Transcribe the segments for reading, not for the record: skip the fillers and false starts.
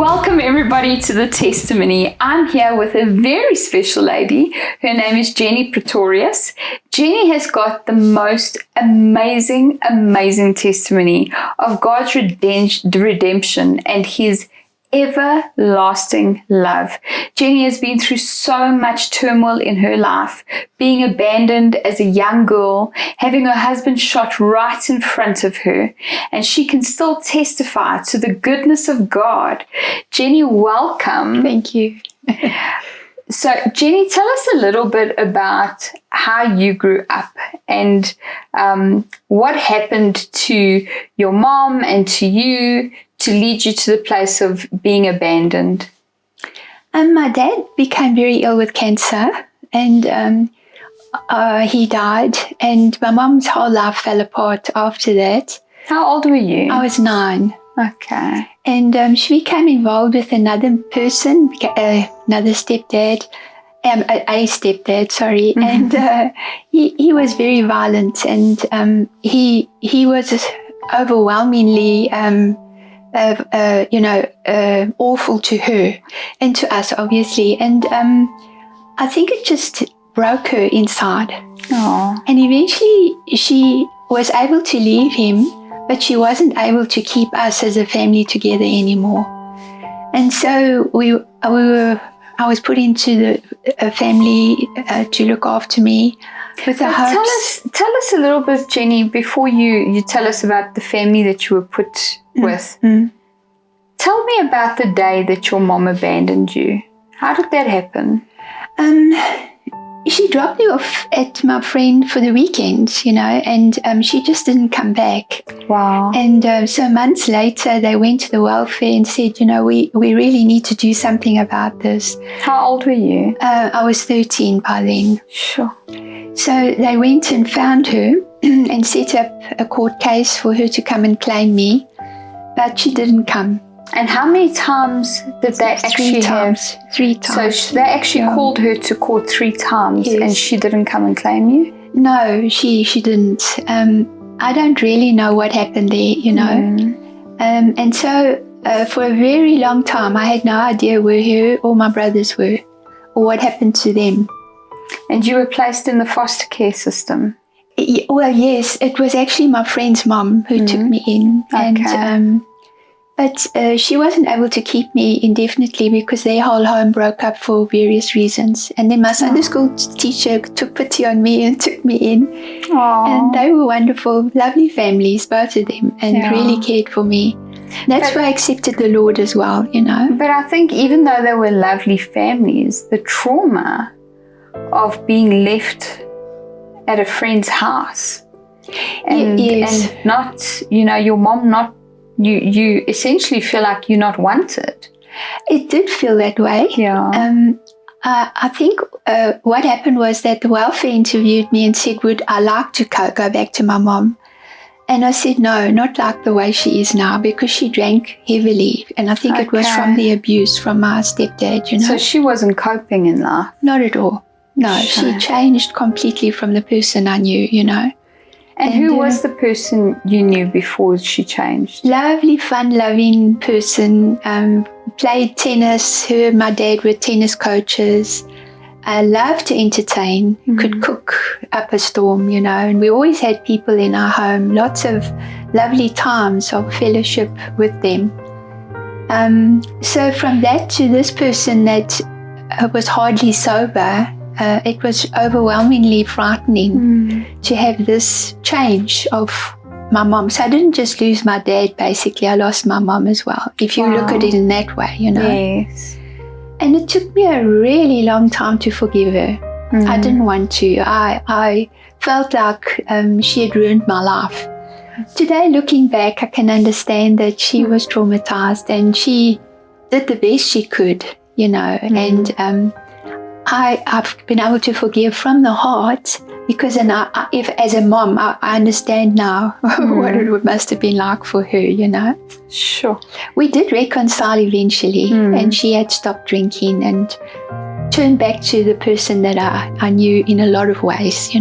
Welcome everybody to the testimony. I'm here with a very special lady. Her name is Jenny Pretorius. Jenny has got the most amazing testimony of God's redemption and His everlasting love. Jenny has been through so much turmoil in her life, being abandoned as a young girl, having her husband shot right in front of her, and she can still testify to the goodness of God. Jenny, welcome. Thank you. So, Jenny, tell us a little bit about how you grew up and what happened to your mom and to you to lead you to the place of being abandoned. My dad became very ill with cancer, and he died, and my mom's whole life fell apart after that. How old were you? I was 9. Okay. And she became involved with another person, another stepdad, a stepdad, sorry. Mm-hmm. And he was very violent, and he was overwhelmingly awful to her and to us, obviously. And I think it just broke her inside. Aww. And eventually she was able to leave him, but she wasn't able to keep us as a family together anymore. And so I was put into a family to look after me with the hopes. Tell us a little bit, Jenny, before you tell us about the family that you were put with. Mm. Tell me about the day that your mom abandoned you. How did that happen? She dropped me off at my friend for the weekend, and she just didn't come back. Wow. And so months later, they went to the welfare and said, we really need to do something about this. How old were you? I was 13 by then. Sure. So they went and found her and set up a court case for her to come and claim me, but she didn't come. And how many times did they actually have? 3 times. So they actually called her to court 3 times, yes. And she didn't come and claim you? No, she didn't. I don't really know what happened there, And so for a very long time, I had no idea where her or my brothers were or what happened to them. And you were placed in the foster care system? Well, yes, it was actually my friend's mom who took me in. Okay. And, but she wasn't able to keep me indefinitely because their whole home broke up for various reasons. And then my Sunday school teacher took pity on me and took me in. Aww. And they were wonderful, lovely families, both of them, and really cared for me. That's why I accepted the Lord as well, But I think even though they were lovely families, the trauma of being left at a friend's house and not, your mom not, you essentially feel like you're not wanted. It did feel that way. Yeah. I think what happened was that the welfare interviewed me and said, would I like to go back to my mom? And I said, no, not like the way she is now, because she drank heavily. And I think it was from the abuse from my stepdad, So she wasn't coping in life? Not at all. No, she changed completely from the person I knew, And who was the person you knew before she changed? Lovely, fun-loving person. Played tennis. Her and my dad were tennis coaches. Loved to entertain. Could cook up a storm, And we always had people in our home. Lots of lovely times of fellowship with them. So from that to this person that was hardly sober, it was overwhelmingly frightening to have this change of my mom. So I didn't just lose my dad, basically. I lost my mom as well, if you look at it in that way, Yes. And it took me a really long time to forgive her. I didn't want to. I felt like she had ruined my life. Today, looking back, I can understand that she was traumatized and she did the best she could, and I've been able to forgive from the heart because if as a mom, I understand now what it must have been like for her, Sure. We did reconcile eventually, and she had stopped drinking and turned back to the person that I knew in a lot of ways,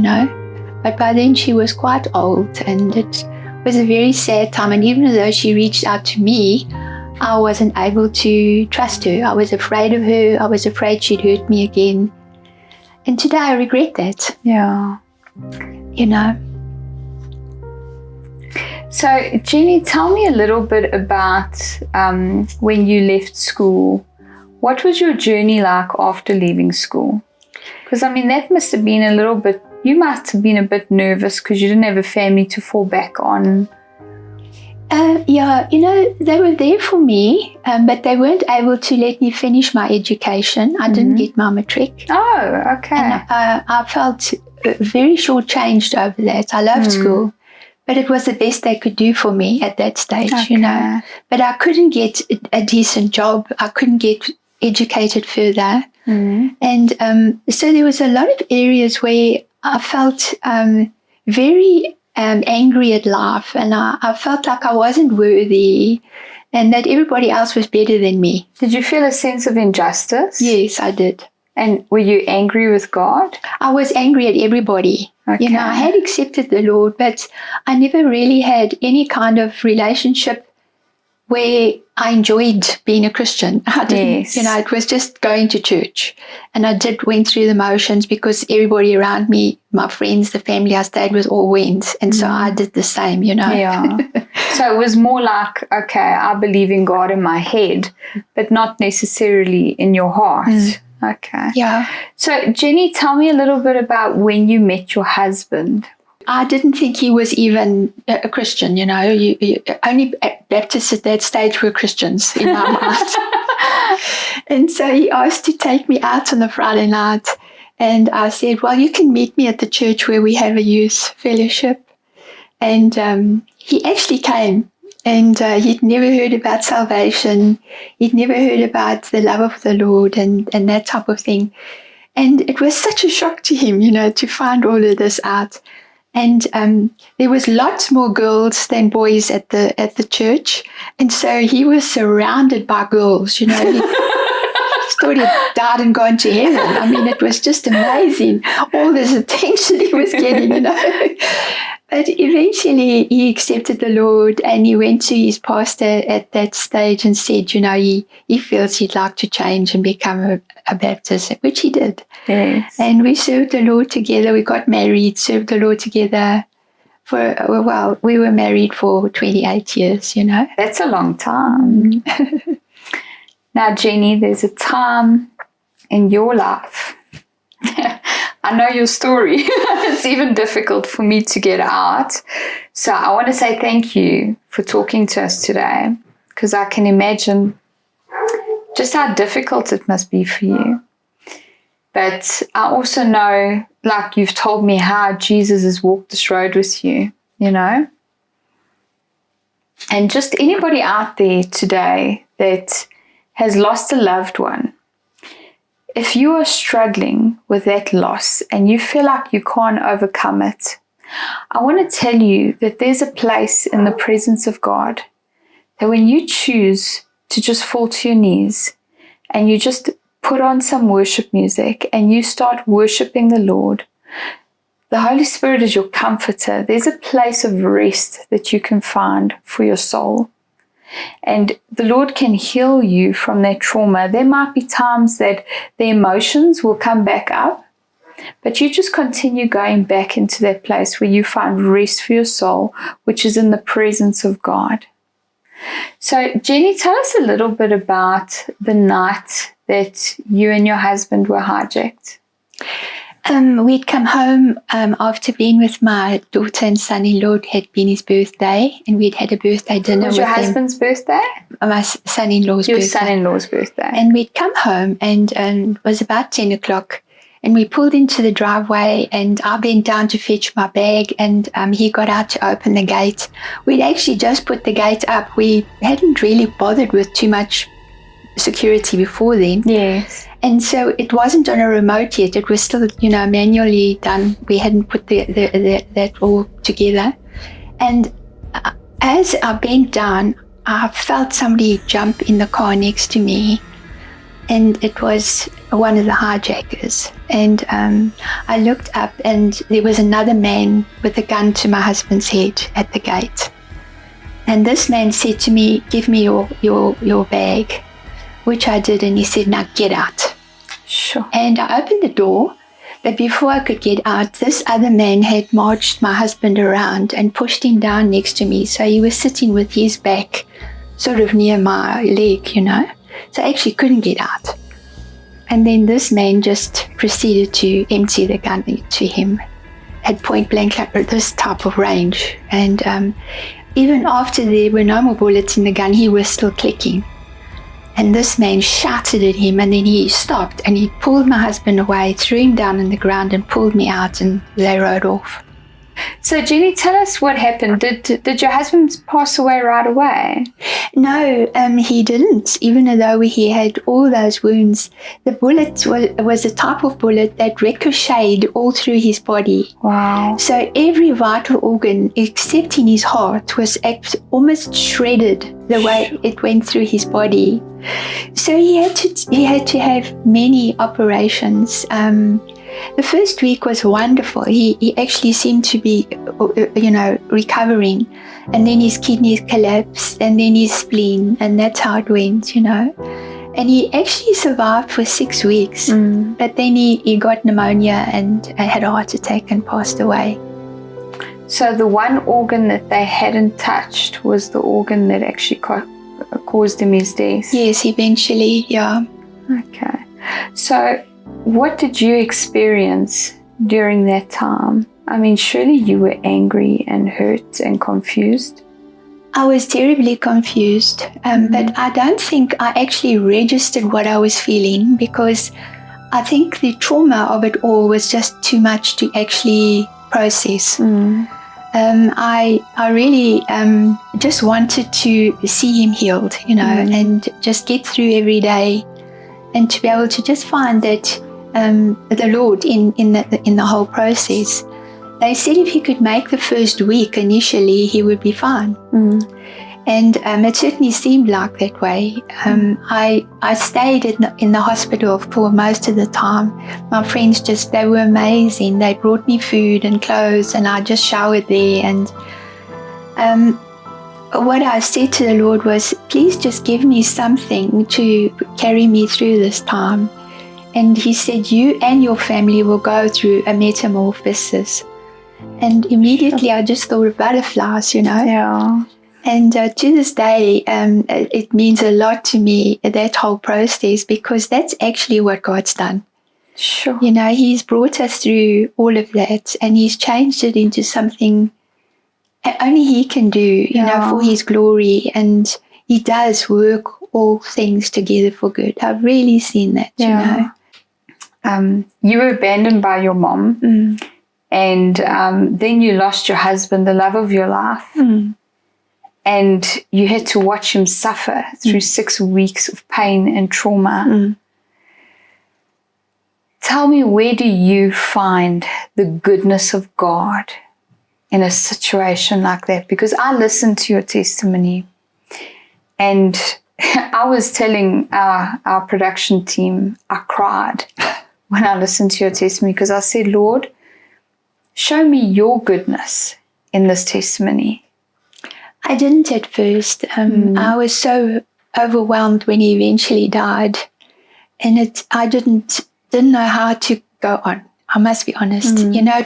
But by then she was quite old, and it was a very sad time. And even though she reached out to me, I wasn't able to trust her. I was afraid of her. I was afraid she'd hurt me again. And today I regret that. Yeah. You know. So, Jenny, tell me a little bit about when you left school. What was your journey like after leaving school? Because, I mean, that must have been a little bit, you must have been a bit nervous because you didn't have a family to fall back on. Yeah, you know, they were there for me, but they weren't able to let me finish my education. I didn't get my matric. Oh, okay. And I felt very shortchanged over that. I loved school. But it was the best they could do for me at that stage, you know. But I couldn't get a decent job. I couldn't get educated further. And so there was a lot of areas where I felt very angry at life. And I felt like I wasn't worthy and that everybody else was better than me. Did you feel a sense of injustice? Yes, I did. And were you angry with God? I was angry at everybody. Okay. You know, I had accepted the Lord, but I never really had any kind of relationship where I enjoyed being a Christian. I didn't, you know, it was just going to church. And I went through the motions because everybody around me, my friends, the family I stayed with all went. And so I did the same, you know. Yeah. So it was more like, okay, I believe in God in my head, but not necessarily in your heart. Okay. Yeah. So, Jenny, tell me a little bit about when you met your husband. I didn't think he was even a Christian, you know. Only Baptists at that stage were Christians in our mind. And so he asked to take me out on a Friday night. And I said, well, you can meet me at the church where we have a youth fellowship. And he actually came. And he'd never heard about salvation. He'd never heard about the love of the Lord and that type of thing. And it was such a shock to him, you know, to find all of this out. And there was lots more girls than boys at the church. And so he was surrounded by girls, you know. He thought he'd died and gone to heaven. I mean, it was just amazing. All this attention he was getting, you know. But eventually he accepted the Lord and he went to his pastor at that stage and said, you know, he feels he'd like to change and become a Baptist, which he did. Yes. And we served the Lord together. We got married, served the Lord together we were married for 28 years, you know. That's a long time. Now, Jenny, there's a time in your life. I know your story. It's even difficult for me to get out. So I want to say thank you for talking to us today, because I can imagine just how difficult it must be for you. But I also know, like you've told me, how Jesus has walked this road with you, you know. And just anybody out there today that has lost a loved one, if you are struggling with that loss and you feel like you can't overcome it, I want to tell you that there's a place in the presence of God that when you choose to just fall to your knees and you just put on some worship music and you start worshiping the Lord, the Holy Spirit is your comforter. There's a place of rest that you can find for your soul. And the Lord can heal you from that trauma. There might be times that the emotions will come back up, but you just continue going back into that place where you find rest for your soul, which is in the presence of God. So, Jenny, tell us a little bit about the night that you and your husband were hijacked. We'd come home after being with my daughter and son-in-law. It had been his birthday, and we'd had a birthday dinner with him. Was your husband's birthday? My son-in-law's birthday. Your son-in-law's birthday. And we'd come home, and it was about 10 o'clock, and we pulled into the driveway, and I bent down to fetch my bag, and he got out to open the gate. We'd actually just put the gate up. We hadn't really bothered with too much security before then. Yes. And so it wasn't on a remote yet. It was still, you know, manually done. We hadn't put that all together. And as I bent down, I felt somebody jump in the car next to me. And it was one of the hijackers. And I looked up and there was another man with a gun to my husband's head at the gate. And this man said to me, give me your bag, which I did. And he said, now get out. Sure. And I opened the door, but before I could get out, this other man had marched my husband around and pushed him down next to me. So he was sitting with his back sort of near my leg, you know. So I actually couldn't get out. And then this man just proceeded to empty the gun to him at point blank, like this type of range. And even after there were no more bullets in the gun, he was still clicking. And this man shouted at him, and then he stopped and he pulled my husband away, threw him down on the ground and pulled me out, and they rode off. So, Jenny, tell us what happened. Did your husband pass away right away? No, he didn't. Even though he had all those wounds, the bullet was a type of bullet that ricocheted all through his body. Wow. So every vital organ, except in his heart, was almost shredded the way it went through his body. So he had to have many operations. The first week was wonderful. He actually seemed to be, recovering. And then his kidneys collapsed, and then his spleen, and that's how it went, And he actually survived for 6 weeks. But then he got pneumonia and had a heart attack and passed away. So the one organ that they hadn't touched was the organ that actually caused him his death? Yes, eventually, yeah. Okay. So what did you experience during that time? I mean, surely you were angry and hurt and confused. I was terribly confused, but I don't think I actually registered what I was feeling, because I think the trauma of it all was just too much to actually process. I really just wanted to see him healed, and just get through every day, and to be able to just find that the Lord in the whole process. They said if he could make the first week initially, he would be fine. And it certainly seemed like that way. I stayed in the hospital for most of the time. My friends they were amazing. They brought me food and clothes, and I just showered there. And what I said to the Lord was, please just give me something to carry me through this time. And he said, you and your family will go through a metamorphosis. And immediately I just thought of butterflies, Yeah. And to this day, it means a lot to me, that whole process, because that's actually what God's done. Sure. He's brought us through all of that, and he's changed it into something only he can do, for his glory. And he does work all things together for good. I've really seen that, You were abandoned by your mom. And then you lost your husband, the love of your life. And you had to watch him suffer through 6 weeks of pain and trauma. Tell me, where do you find the goodness of God in a situation like that? Because I listened to your testimony, and I was telling our production team, I cried when I listened to your testimony, because I said, Lord, show me your goodness in this testimony. I didn't at first. I was so overwhelmed when he eventually died, and I didn't know how to go on. I must be honest.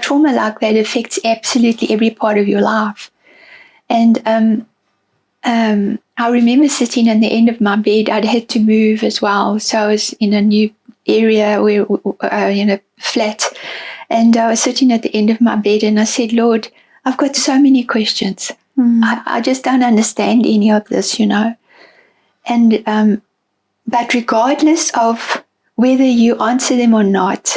Trauma like that affects absolutely every part of your life. And I remember sitting at the end of my bed. I'd had to move as well, so I was in a new area where flat. And I was sitting at the end of my bed, and I said, Lord, I've got so many questions. I just don't understand any of this, And but regardless of whether you answer them or not,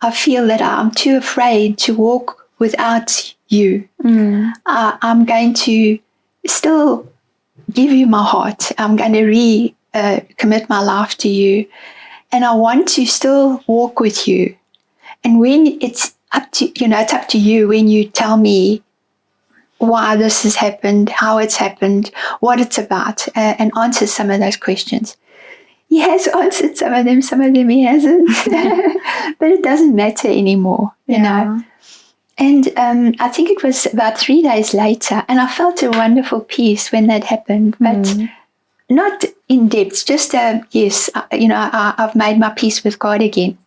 I feel that I'm too afraid to walk without you. I'm going to still give you my heart. I'm going to commit my life to you. And I want to still walk with you. And when it's up to you when you tell me why this has happened, how it's happened, what it's about, and answer some of those questions. He has answered some of them he hasn't. But it doesn't matter anymore, you know. And I think it was about 3 days later, and I felt a wonderful peace when that happened, but not in depth, just yes, I've made my peace with God again.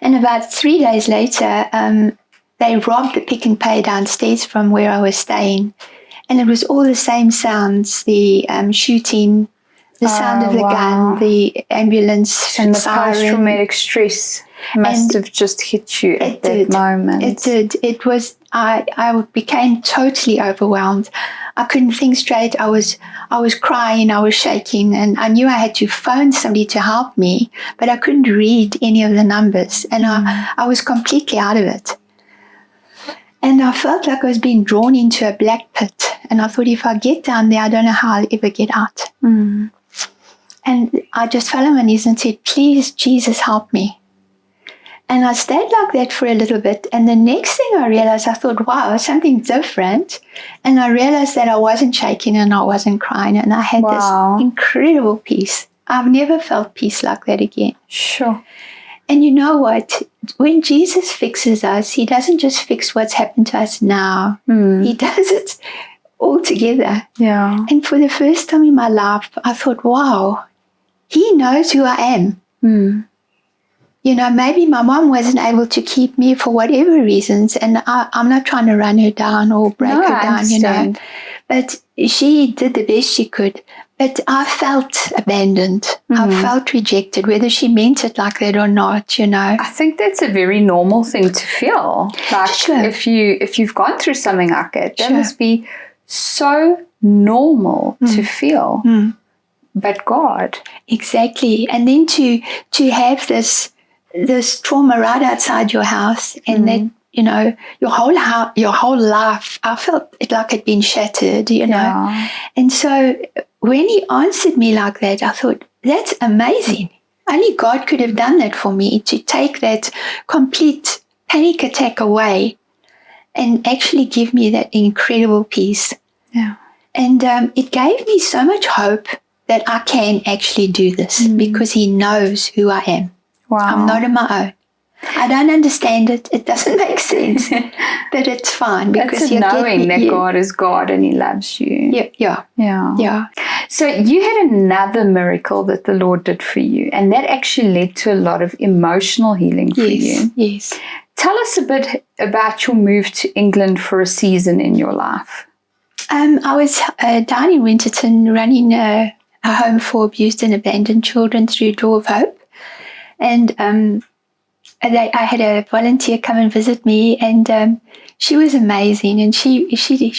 And about 3 days later, they robbed the Pick and Pay downstairs from where I was staying. And it was all the same sounds, the shooting, the sound of the gun, the ambulance and the siren. post-traumatic stress must have just hit you at that moment. It did. It was, I became totally overwhelmed. I couldn't think straight. I was crying, I was shaking, and I knew I had to phone somebody to help me, but I couldn't read any of the numbers, and I was completely out of it. And I felt like I was being drawn into a black pit, and I thought, if I get down there, I don't know how I'll ever get out. And I just fell on my knees and said, please, Jesus, help me. And I stayed like that for a little bit. And the next thing I realized, I thought, wow, something different. And I realized that I wasn't shaking and I wasn't crying. And I had this incredible peace. I've never felt peace like that again. Sure. And you know what? When Jesus fixes us, he doesn't just fix what's happened to us now. He does it all together. Yeah. And for the first time in my life, I thought, wow, he knows who I am. You know, maybe my mom wasn't able to keep me for whatever reasons, and I'm not trying to run her down or break her down, you know. But she did the best she could. But I felt abandoned. I felt rejected, whether she meant it like that or not, you know. I think that's a very normal thing to feel. Like if you've gone through something like that, that must be so normal to feel. But God. Exactly. And then to have this trauma right outside your house, and that, you know, your whole life, I felt it like it'd been shattered, you know. And so when he answered me like that, I thought, that's amazing. Only God could have done that for me, to take that complete panic attack away and actually give me that incredible peace. Yeah. And it gave me so much hope that I can actually do this, because he knows who I am. Wow. I'm not on my own. I don't understand it. It doesn't make sense. But it's fine, because you're knowing that God is God and he loves you. Yeah. So you had another miracle that the Lord did for you, and that actually led to a lot of emotional healing for you. Yes. Tell us a bit about your move to England for a season in your life. I was down in Winterton running a home for abused and abandoned children through Door of Hope. And I had a volunteer come and visit me, and she was amazing. And she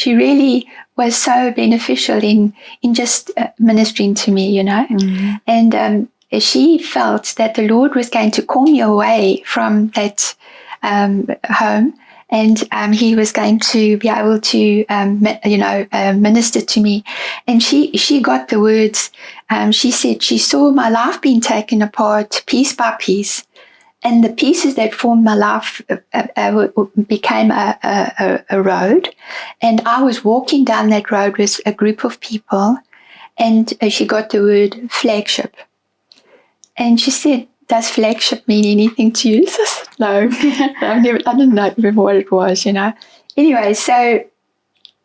really was so beneficial in just ministering to me, you know. And she felt that the Lord was going to call me away from that home, and he was going to be able to, minister to me. And she got the words. She said she saw my life being taken apart piece by piece, and the pieces that formed my life became a road. And I was walking down that road with a group of people, and she got the word flagship. And she said, does flagship mean anything to you? So I said, no, I didn't remember what it was, you know. Anyway, so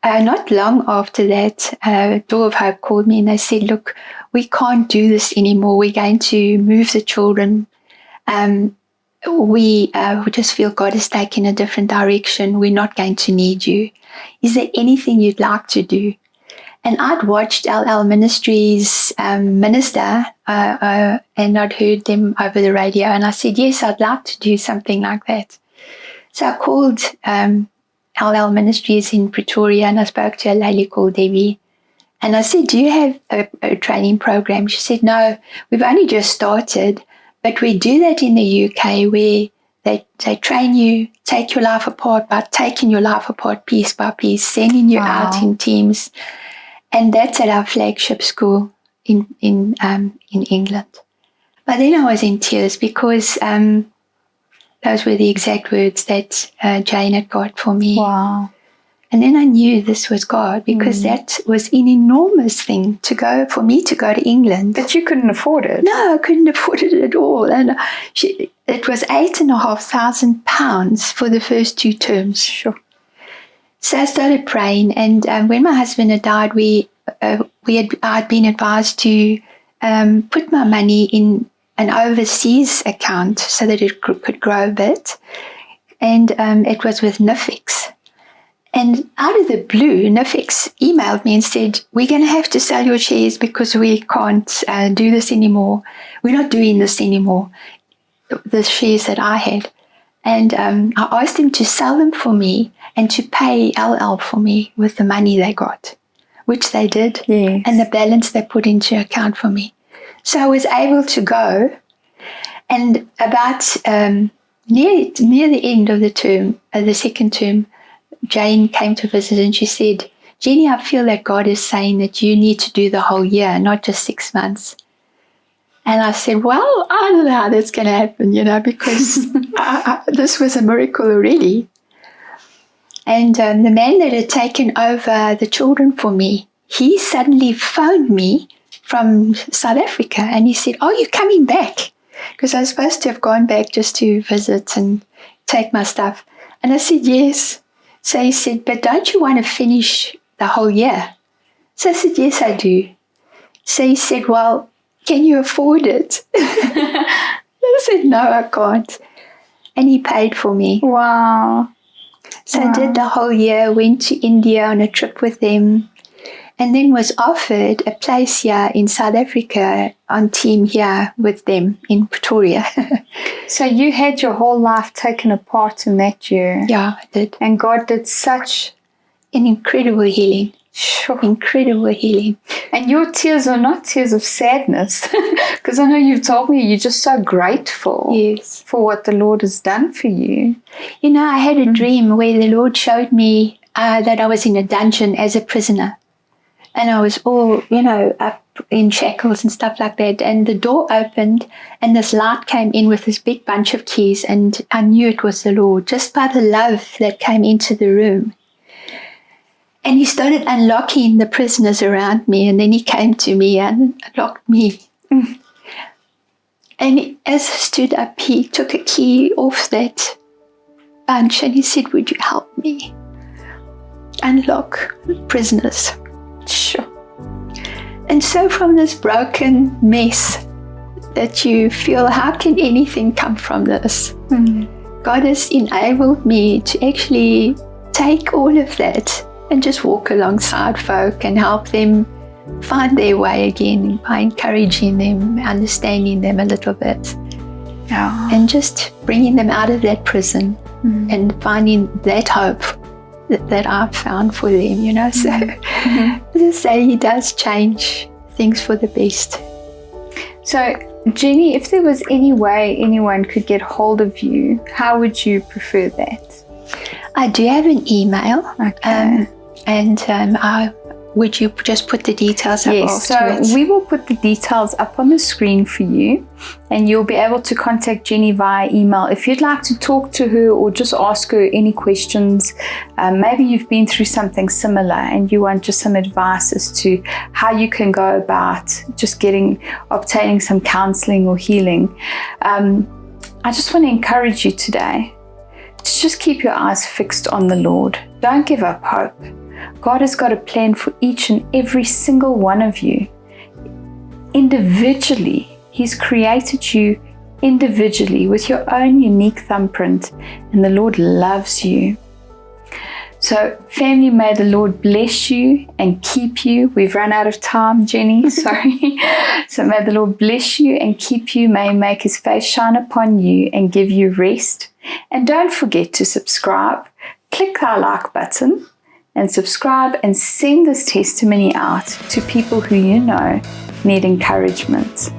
not long after that, Door of Hope called me and they said, look, we can't do this anymore. We're going to move the children. We just feel God is taking a different direction. We're not going to need you. Is there anything you'd like to do? And I'd watched LL Ministries minister, and I'd heard them over the radio. And I said, yes, I'd like to do something like that. So I called LL Ministries in Pretoria, and I spoke to a lady called Debbie. And I said, do you have a training program? She said, no, we've only just started, but we do that in the UK, where they train you, take your life apart by taking your life apart piece by piece, sending you out in teams. And that's at our flagship school in England. But then I was in tears, because those were the exact words that Jane had got for me. Wow. And then I knew this was God, because that was an enormous thing for me to go to England. But you couldn't afford it. No, I couldn't afford it at all. And it was £8,500 for the first 2 terms. Sure. So I started praying, and when my husband had died, I'd been advised to put my money in an overseas account so that it could grow a bit. And it was with Nifix. And out of the blue, Nifix emailed me and said, we're going to have to sell your shares because we can't do this anymore. We're not doing this anymore, the shares that I had. And I asked him to sell them for me and to pay LL for me with the money they got, which they did, yes. and the balance they put into account for me. So I was able to go. And about near the end of the term, the second term, Jane came to visit and she said, Jenny, I feel that God is saying that you need to do the whole year, not just 6 months. And I said, well, I don't know how that's going to happen, because this was a miracle already. And the man that had taken over the children for me, he suddenly phoned me from South Africa and he said, oh, you're coming back? Because I was supposed to have gone back just to visit and take my stuff. And I said, yes. So he said, but don't you want to finish the whole year? So I said, yes, I do. So he said, well, can you afford it? I said, no, I can't. And he paid for me. Wow. So I did the whole year, went to India on a trip with them, and then was offered a place here in South Africa on team here with them in Pretoria. So you had your whole life taken apart in that year. Yeah, I did. And God did such an incredible healing. Sure. Incredible healing. And your tears are not tears of sadness, because I know you've told me you're just so grateful for what the Lord has done for you. I had a dream where the Lord showed me that I was in a dungeon as a prisoner. And I was all, up in shackles and stuff like that. And the door opened and this light came in with this big bunch of keys. And I knew it was the Lord just by the love that came into the room. And he started unlocking the prisoners around me. And then he came to me and unlocked me. And as I stood up, he took a key off that bunch and he said, would you help me unlock the prisoners? Sure. And so from this broken mess that you feel, how can anything come from this? God has enabled me to actually take all of that and just walk alongside folk and help them find their way again by encouraging them, understanding them a little bit, and just bringing them out of that prison and finding that hope that I've found for them, So, as I say, he does change things for the best. So, Jenny, if there was any way anyone could get hold of you, how would you prefer that? I do have an email. Okay. Would you just put the details up afterwards? So we will put the details up on the screen for you, and you'll be able to contact Jenny via email. If you'd like to talk to her or just ask her any questions, maybe you've been through something similar and you want just some advice as to how you can go about just obtaining some counseling or healing. I just want to encourage you today to just keep your eyes fixed on the Lord. Don't give up hope. God has got a plan for each and every single one of you. Individually, He's created you individually with your own unique thumbprint, and the Lord loves you. So, family, may the Lord bless you and keep you. We've run out of time, Jenny, sorry. So may the Lord bless you and keep you. May He make His face shine upon you and give you rest. And don't forget to subscribe. Click our like button and subscribe and send this testimony out to people who you know need encouragement.